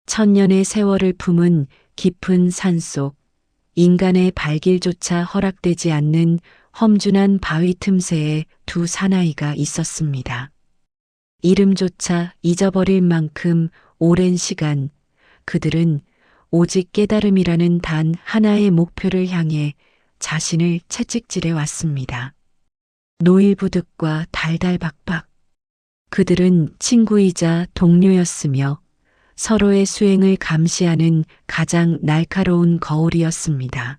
천년의 세월을 품은 깊은 산속, 인간의 발길조차 허락되지 않는 험준한 바위 틈새에 두 사나이가 있었습니다. 이름조차 잊어버릴 만큼 오랜 시간 그들은 오직 깨달음이라는 단 하나의 목표를 향해 자신을 채찍질해 왔습니다. 노일부득과 달달박박. 그들은 친구이자 동료였으며 서로의 수행을 감시하는 가장 날카로운 거울이었습니다.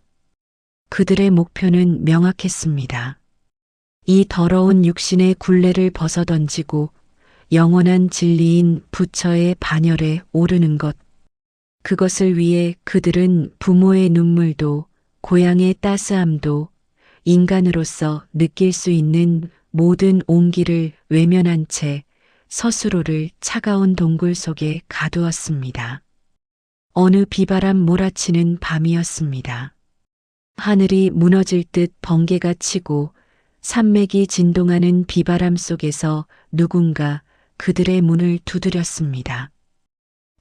그들의 목표는 명확했습니다. 이 더러운 육신의 굴레를 벗어던지고 영원한 진리인 부처의 반열에 오르는 것. 그것을 위해 그들은 부모의 눈물도 고향의 따스함도 인간으로서 느낄 수 있는 모든 온기를 외면한 채 스스로를 차가운 동굴 속에 가두었습니다. 어느 비바람 몰아치는 밤이었습니다. 하늘이 무너질 듯 번개가 치고 산맥이 진동하는 비바람 속에서 누군가 그들의 문을 두드렸습니다.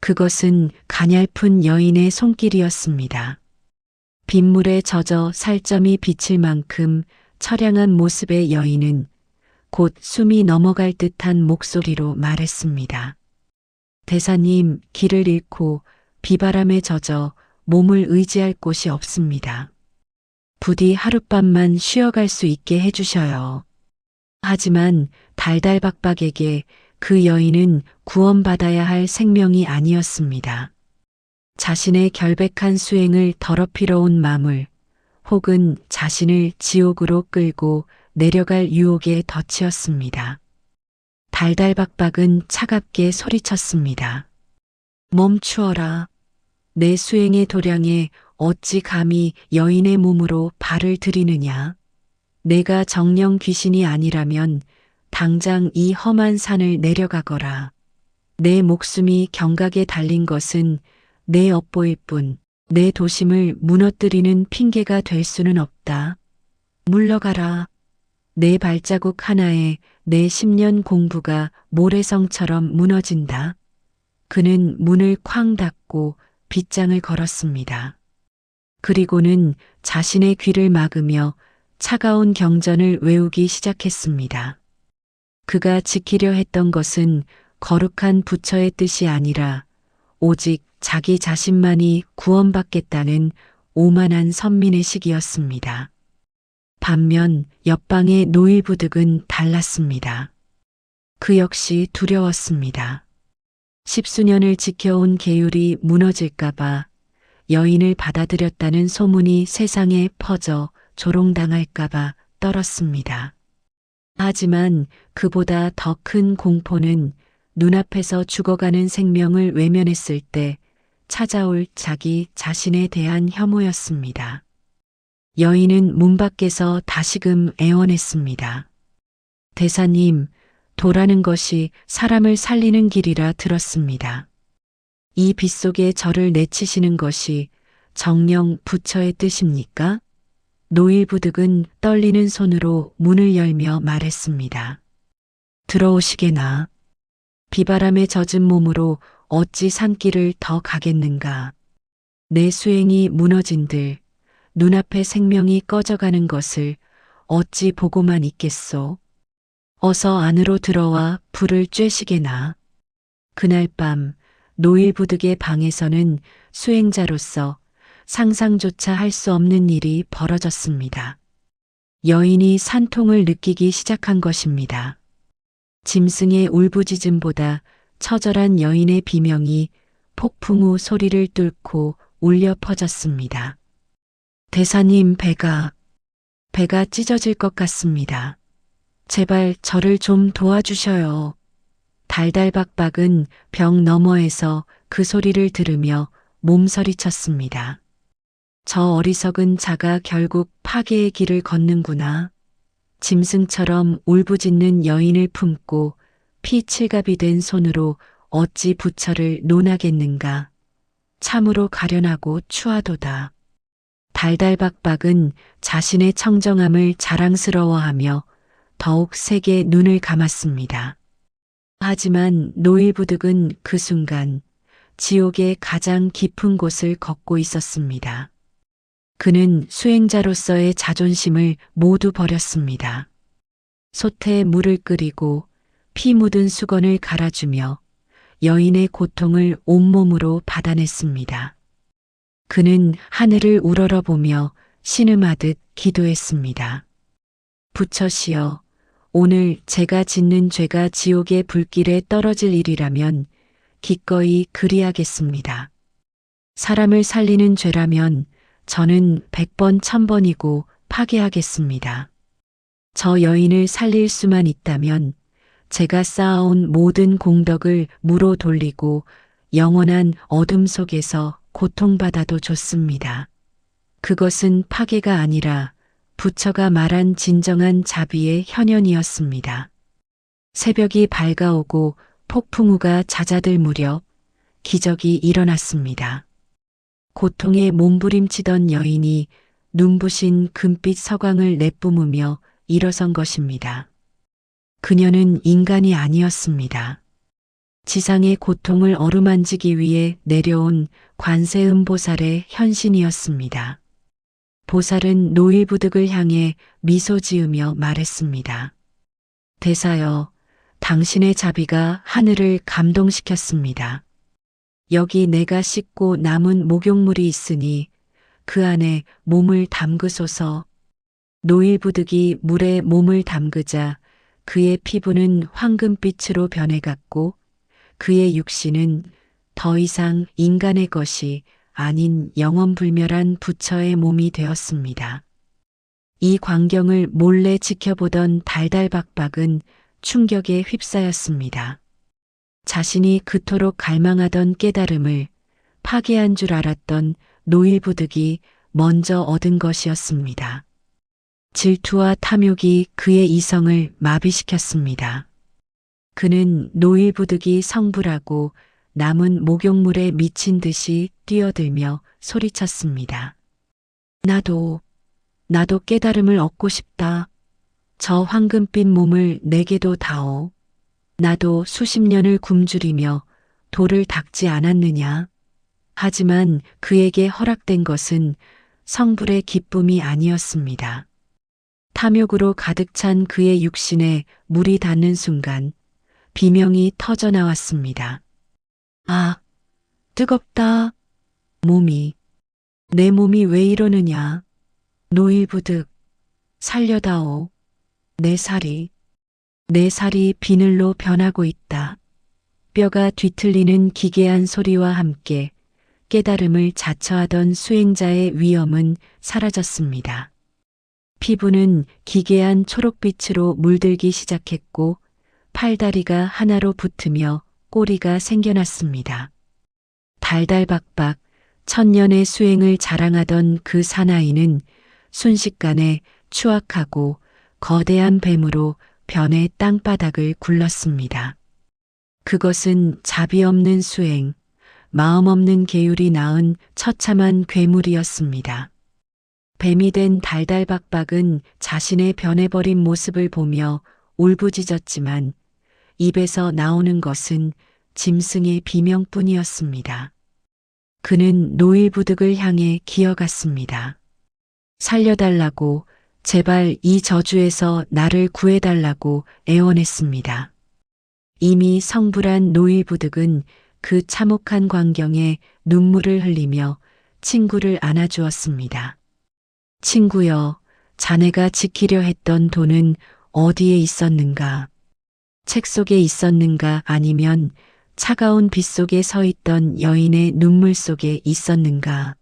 그것은 가냘픈 여인의 손길이었습니다. 빗물에 젖어 살점이 비칠 만큼 처량한 모습의 여인은 곧 숨이 넘어갈 듯한 목소리로 말했습니다. 대사님, 길을 잃고 비바람에 젖어 몸을 의지할 곳이 없습니다. 부디 하룻밤만 쉬어갈 수 있게 해주셔요. 하지만 달달박박에게 그 여인은 구원받아야 할 생명이 아니었습니다. 자신의 결백한 수행을 더럽히러 온 마물, 혹은 자신을 지옥으로 끌고 내려갈 유혹에 덫이었습니다. 달달박박은 차갑게 소리쳤습니다. 멈추어라. 내 수행의 도량에 어찌 감히 여인의 몸으로 발을 들이느냐. 내가 정령 귀신이 아니라면 당장 이 험한 산을 내려가거라. 내 목숨이 경각에 달린 것은 내 업보일 뿐 내 도심을 무너뜨리는 핑계가 될 수는 없다. 물러가라. 내 발자국 하나에 내 10년 공부가 모래성처럼 무너진다. 그는 문을 쾅 닫고 빗장을 걸었습니다. 그리고는 자신의 귀를 막으며 차가운 경전을 외우기 시작했습니다. 그가 지키려 했던 것은 거룩한 부처의 뜻이 아니라 오직 자기 자신만이 구원받겠다는 오만한 선민의식이었습니다. 반면 옆방의 노일부득은 달랐습니다. 그 역시 두려웠습니다. 10수년을 지켜온 계율이 무너질까봐 여인을 받아들였다는 소문이 세상에 퍼져 조롱당할까봐 떨었습니다. 하지만 그보다 더 큰 공포는 눈앞에서 죽어가는 생명을 외면했을 때 찾아올 자기 자신에 대한 혐오였습니다. 여인은 문 밖에서 다시금 애원했습니다. 대사님, 도라는 것이 사람을 살리는 길이라 들었습니다. 이 빗속에 저를 내치시는 것이 정령 부처의 뜻입니까? 노일부득은 떨리는 손으로 문을 열며 말했습니다. 들어오시게나. 비바람에 젖은 몸으로 어찌 산길을 더 가겠는가. 내 수행이 무너진들 눈앞에 생명이 꺼져가는 것을 어찌 보고만 있겠소. 어서 안으로 들어와 불을 쬐시게나. 그날 밤 노일부득의 방에서는 수행자로서 상상조차 할 수 없는 일이 벌어졌습니다. 여인이 산통을 느끼기 시작한 것입니다. 짐승의 울부짖음보다 처절한 여인의 비명이 폭풍 후 소리를 뚫고 울려 퍼졌습니다. 대사님, 배가 찢어질 것 같습니다. 제발 저를 좀 도와주셔요. 달달박박은 벽 너머에서 그 소리를 들으며 몸서리쳤습니다. 저 어리석은 자가 결국 파괴의 길을 걷는구나. 짐승처럼 울부짖는 여인을 품고 피칠갑이 된 손으로 어찌 부처를 논하겠는가. 참으로 가련하고 추하도다. 달달박박은 자신의 청정함을 자랑스러워하며 더욱 세게 눈을 감았습니다. 하지만 노일부득은 그 순간 지옥의 가장 깊은 곳을 걷고 있었습니다. 그는 수행자로서의 자존심을 모두 버렸습니다. 솥에 물을 끓이고 피 묻은 수건을 갈아주며 여인의 고통을 온몸으로 받아냈습니다. 그는 하늘을 우러러보며 신음하듯 기도했습니다. 부처시여, 오늘 제가 짓는 죄가 지옥의 불길에 떨어질 일이라면 기꺼이 그리하겠습니다. 사람을 살리는 죄라면 저는 100번 1000번이고 파괴하겠습니다. 저 여인을 살릴 수만 있다면 제가 쌓아온 모든 공덕을 무로 돌리고 영원한 어둠 속에서 고통받아도 좋습니다. 그것은 파괴가 아니라 부처가 말한 진정한 자비의 현현이었습니다. 새벽이 밝아오고 폭풍우가 잦아들 무렵 기적이 일어났습니다. 고통에 몸부림치던 여인이 눈부신 금빛 서광을 내뿜으며 일어선 것입니다. 그녀는 인간이 아니었습니다. 지상의 고통을 어루만지기 위해 내려온 관세음보살의 현신이었습니다. 보살은 노일부득을 향해 미소 지으며 말했습니다. 대사여, 당신의 자비가 하늘을 감동시켰습니다. 여기 내가 씻고 남은 목욕물이 있으니 그 안에 몸을 담그소서. 노일부득이 물에 몸을 담그자 그의 피부는 황금빛으로 변해갔고 그의 육신은 더 이상 인간의 것이 아닌 영원불멸한 부처의 몸이 되었습니다. 이 광경을 몰래 지켜보던 달달박박은 충격에 휩싸였습니다. 자신이 그토록 갈망하던 깨달음을 파괴한 줄 알았던 노일부득이 먼저 얻은 것이었습니다. 질투와 탐욕이 그의 이성을 마비시켰습니다. 그는 노일부득이 성불하고 남은 목욕물에 미친 듯이 뛰어들며 소리쳤습니다. 나도 깨달음을 얻고 싶다. 저 황금빛 몸을 내게도 다오. 나도 수십 년을 굶주리며 돌을 닦지 않았느냐. 하지만 그에게 허락된 것은 성불의 기쁨이 아니었습니다. 탐욕으로 가득 찬 그의 육신에 물이 닿는 순간 비명이 터져 나왔습니다. 아, 뜨겁다. 내 몸이 왜 이러느냐. 노일부득, 살려다오. 내 살이 비늘로 변하고 있다. 뼈가 뒤틀리는 기괴한 소리와 함께 깨달음을 자처하던 수행자의 위엄은 사라졌습니다. 피부는 기괴한 초록빛으로 물들기 시작했고 팔다리가 하나로 붙으며 꼬리가 생겨났습니다. 달달박박 천년의 수행을 자랑하던 그 사나이는 순식간에 추악하고 거대한 뱀으로 변해 땅바닥을 굴렀습니다. 그것은 자비 없는 수행, 마음 없는 계율이 낳은 처참한 괴물이었습니다. 뱀이 된 달달박박은 자신의 변해버린 모습을 보며 울부짖었지만 입에서 나오는 것은 짐승의 비명뿐이었습니다. 그는 노일부득을 향해 기어갔습니다. 살려달라고, 제발 이 저주에서 나를 구해달라고 애원했습니다. 이미 성불한 노일부득은 그 참혹한 광경에 눈물을 흘리며 친구를 안아주었습니다. 친구여, 자네가 지키려 했던 돈은 어디에 있었는가? 책 속에 있었는가 아니면 차가운 빛 속에 서 있던 여인의 눈물 속에 있었는가?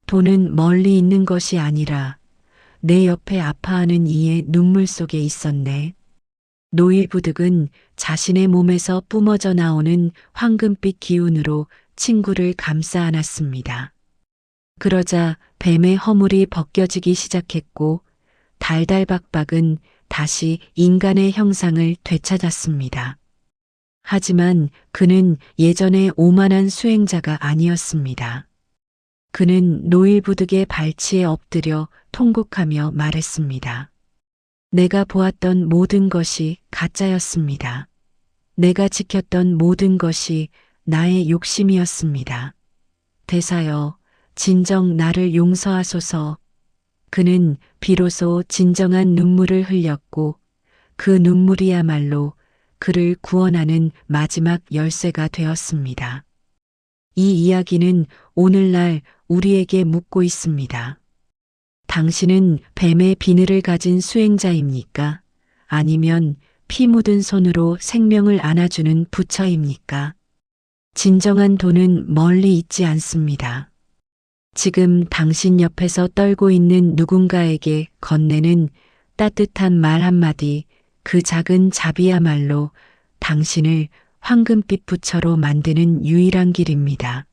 돈은 멀리 있는 것이 아니라 내 옆에 아파하는 이의 눈물 속에 있었네. 노일부득은 자신의 몸에서 뿜어져 나오는 황금빛 기운으로 친구를 감싸 안았습니다. 그러자 뱀의 허물이 벗겨지기 시작했고 달달박박은 다시 인간의 형상을 되찾았습니다. 하지만 그는 예전의 오만한 수행자가 아니었습니다. 그는 노일부득의 발치에 엎드려 통곡하며 말했습니다. 내가 보았던 모든 것이 가짜였습니다. 내가 지켰던 모든 것이 나의 욕심이었습니다. 대사여, 진정 나를 용서하소서. 그는 비로소 진정한 눈물을 흘렸고 그 눈물이야말로 그를 구원하는 마지막 열쇠가 되었습니다. 이 이야기는 오늘날 우리에게 묻고 있습니다. 당신은 뱀의 비늘을 가진 수행자입니까? 아니면 피 묻은 손으로 생명을 안아주는 부처입니까? 진정한 돈은 멀리 있지 않습니다. 지금 당신 옆에서 떨고 있는 누군가에게 건네는 따뜻한 말 한마디, 그 작은 자비야말로 당신을 황금빛 부처로 만드는 유일한 길입니다.